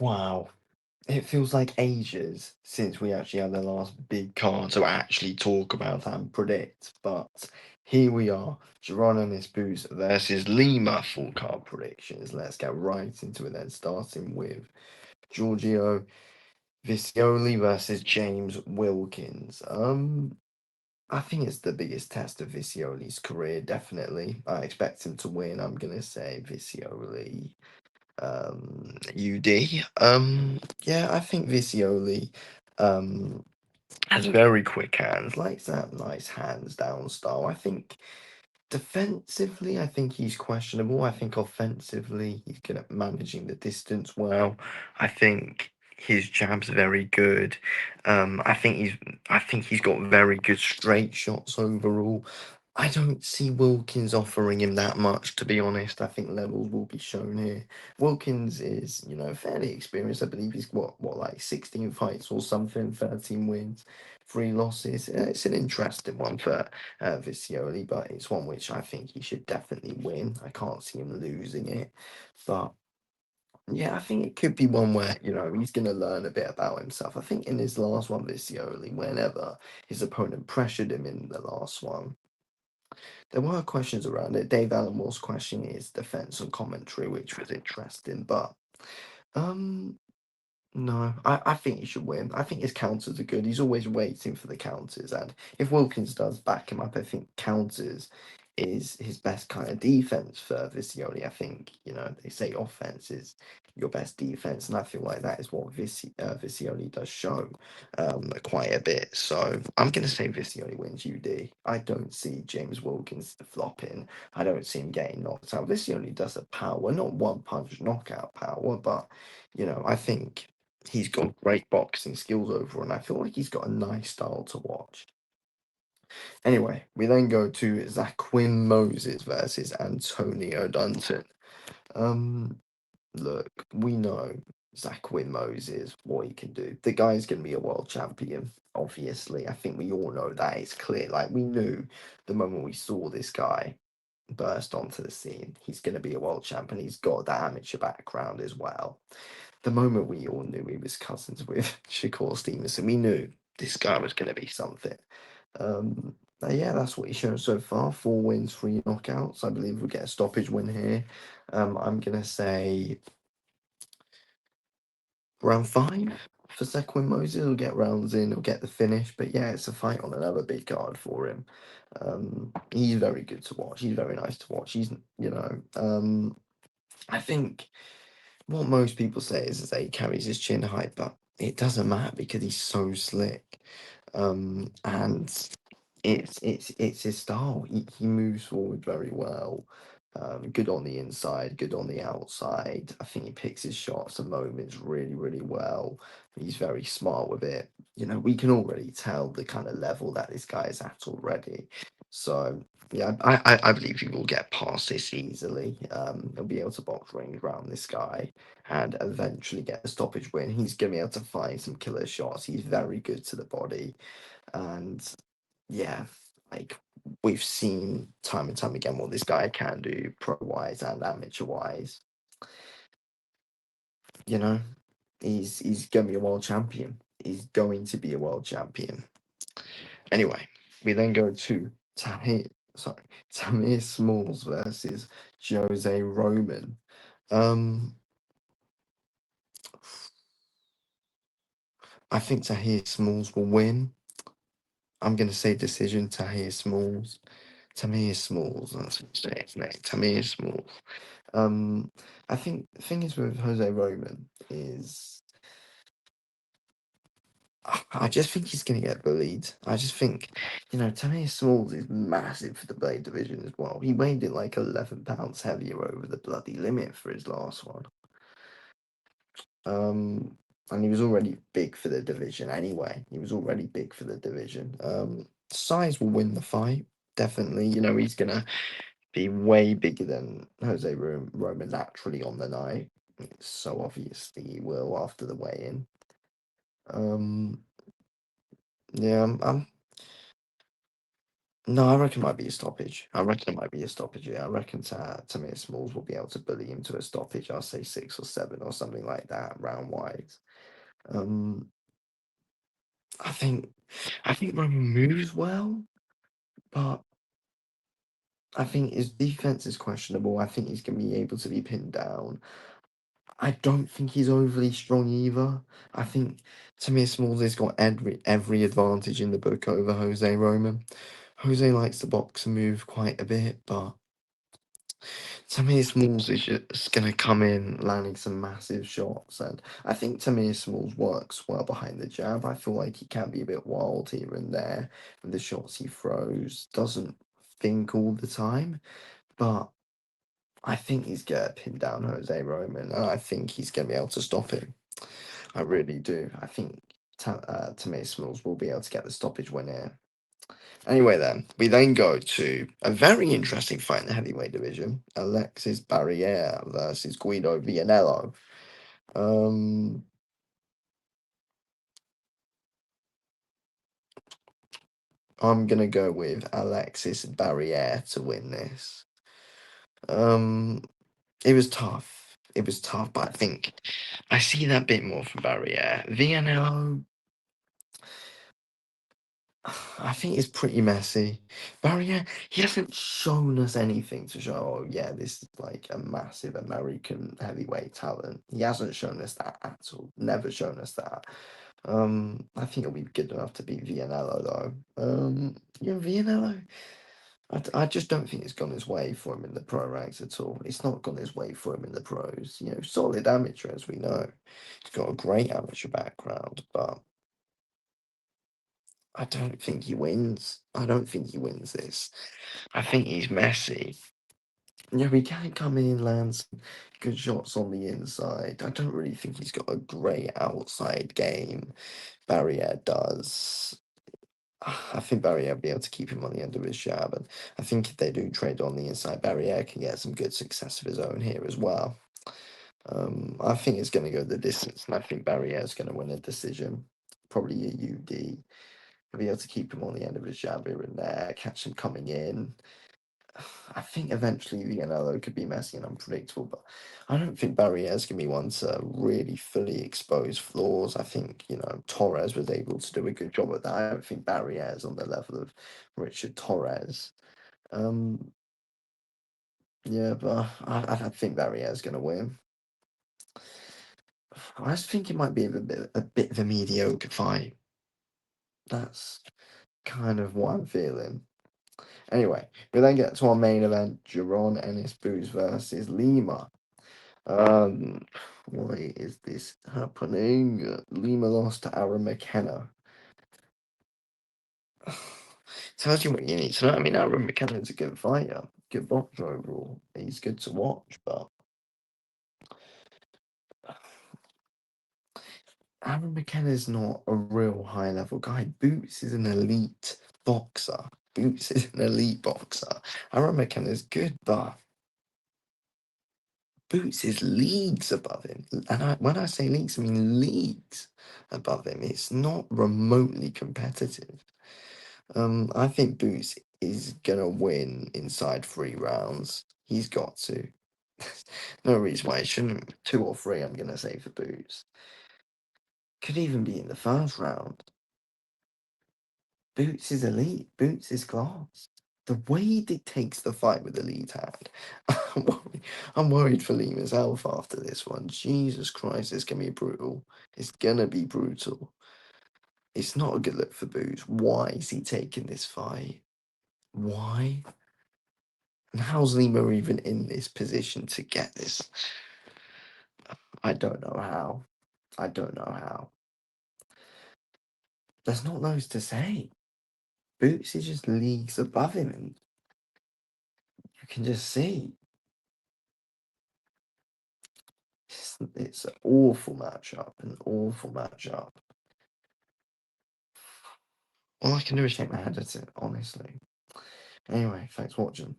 Wow. It feels like ages since we actually had the last big card to actually talk about and predict, but here we are, Jaron and his boots versus Lima full card predictions. Let's get right into it then, starting with Giorgio Visioli versus James Wilkins. I think it's the biggest test of Visioli's career, definitely. I expect him to win. I'm gonna say Visioli. UD. Yeah, I think Visioli um has very quick hands, likes that nice hands down style. I think defensively, I think he's questionable. I think offensively, he's good at managing the distance well. I think his jab's very good. I think he's got very good straight shots overall. I don't see Wilkins offering him that much, to be honest. I think levels will be shown here. Wilkins is, fairly experienced. I believe he's like 16 fights or something, 13 wins, 3 losses. It's an interesting one for Visioli, but it's one which I think he should definitely win. I can't see him losing it. But yeah, I think it could be one where, he's going to learn a bit about himself. I think in his last one, Visioli, whenever his opponent pressured him in the last one, there were questions around it. Dave Allen was questioning his defense and commentary, which was interesting. But um, no, I think he should win. I think his counters are good. He's always waiting for the counters, and if Wilkins does back him up, I think counters is his best kind of defense for Visioli. I think they say offense is your best defense, and I feel like that is what Visioli does show quite a bit. So I'm gonna say Visioli wins UD. I don't see James Wilkins flopping. I don't see him getting knocked out. Visioli does a power, not one punch knockout power, but I think he's got great boxing skills overall, and I feel like he's got a nice style to watch. Anyway, we then go to Zaquin Moses versus Antonio Dunton. Um, Look, we know Zaquin Moses, what he can do. The guy's going to be a world champion, obviously. I think we all know that. It's clear. Like, we knew the moment we saw this guy burst onto the scene, he's going to be a world champion. He's got that amateur background as well. The moment we all knew he was cousins with Shakur Stevenson, we knew this guy was going to be something. Yeah, that's what he's shown so far. 4 wins, 3 knockouts. I believe we'll get a stoppage win here. I'm going to say round 5 for Sequin Moses. He'll get rounds in, he'll get the finish. But yeah, it's a fight on another big card for him. He's very good to watch. He's very nice to watch. I think what most people say is that he carries his chin high, but it doesn't matter because he's so slick. And it's his style. He moves forward very well. Good on the inside, good on the outside. I think he picks his shots and moments really, really well. He's very smart with it. We can already tell the kind of level that this guy is at already. So yeah, I believe he will get past this easily. He'll be able to box rings around this guy and eventually get a stoppage win. He's gonna be able to find some killer shots. He's very good to the body, and yeah, like we've seen time and time again what this guy can do pro wise and amateur wise. You know, he's gonna be a world champion. He's going to be a world champion. Anyway, we then go to Tamir Smalls versus Jose Roman. Um, I think Tahir Smalls will win. I'm gonna say decision Tahir Smalls. Tamir Smalls, that's what say his name. Tamir Smalls. Um, I think the thing is with Jose Roman is I just think he's going to get bullied. I just think, Tamir Smalls is massive for the blade division as well. He weighed it like 11 pounds heavier over the bloody limit for his last one. And he was already big for the division anyway. He was already big for the division. Size will win the fight, definitely. He's going to be way bigger than Jose Roman naturally on the night. So obviously he will after the weigh-in. Yeah, No, I reckon it might be a stoppage. I reckon it might be a stoppage. Yeah, I reckon Tamir Smalls will be able to bully him to a stoppage. I'll say 6 or 7 or something like that, round wise. Um, I think I think Roman moves well, but I think his defense is questionable. I think he's going to be able to be pinned down. I don't think he's overly strong either. I think Tamir Smalls has got every advantage in the book over Jose Roman. Jose likes to box and move quite a bit, but Tamir Smalls is just going to come in landing some massive shots, and I think Tamir Smalls works well behind the jab. I feel like he can be a bit wild here and there with the shots he throws. Doesn't think all the time, but I think he's going to pin down Jose Roman, and I think he's going to be able to stop him. I really do. I think Tamir Smalls will be able to get the stoppage win here. Anyway, then we then go to a very interesting fight in the heavyweight division: Alexis Barriere versus Guido Vianello. Um, I'm gonna go with Alexis Barriere to win this. Um, it was tough. It was tough, but I think I see that bit more from Barriere. Vianello, I think it's pretty messy. Barrier, he hasn't shown us anything to show, oh, yeah, this is like a massive American heavyweight talent. He hasn't shown us that at all. Never shown us that. I think it'll be good enough to beat Vianello, though. Yeah, Vianello, I just don't think it's gone his way for him in the pro ranks at all. It's not gone his way for him in the pros. You know, solid amateur, as we know. He's got a great amateur background, but I don't think he wins. I don't think he wins this. I think he's messy. Yeah, he can come in and land some good shots on the inside. I don't really think he's got a great outside game. Barrier does. I think Barrier will be able to keep him on the end of his jab, and I think if they do trade on the inside, Barrier can get some good success of his own here as well. I think it's going to go the distance, and I think Barrier is going to win a decision, probably a UD. He'll be able to keep him on the end of his jab here and there, catch him coming in. I think eventually Vianello could be messy and unpredictable, but I don't think Barrier's going to be one to really fully expose flaws. I think, Torres was able to do a good job at that. I don't think Barrier's on the level of Richard Torres. Um, yeah, but I think Barrier's going to win. I just think it might be a bit of a mediocre fight. That's kind of what I'm feeling. Anyway, we then get to our main event: Jaron Ennis Boots versus Lima. Um, why is this happening? Lima lost to Aaron McKenna. Tells you what you need to know. I mean, Aaron McKenna's a good fighter, good boxer overall. He's good to watch, but Aaron McKenna's not a real high level guy. Boots is an elite boxer. Boots is an elite boxer. Aaron McKenna's good, but Boots is leagues above him. And when I say leagues, I mean leagues above him. It's not remotely competitive. I think Boots is gonna win inside 3 rounds. He's got to. No reason why he shouldn't. 2 or 3, I'm gonna say for Boots. Could even be in the first round. Boots is elite. Boots is class. The way he dictates the fight with the lead hand, I'm worried for Lima's health after this one. Jesus Christ, it's gonna be brutal. It's gonna be brutal. It's not a good look for Boots. Why is he taking this fight? Why? And how's Lima even in this position to get this? I don't know how. I don't know how. There's not loads to say. Boots is just leagues above him, and you can just see. It's an awful matchup, an awful matchup. All I can do is shake my head at it, honestly. Anyway, thanks for watching.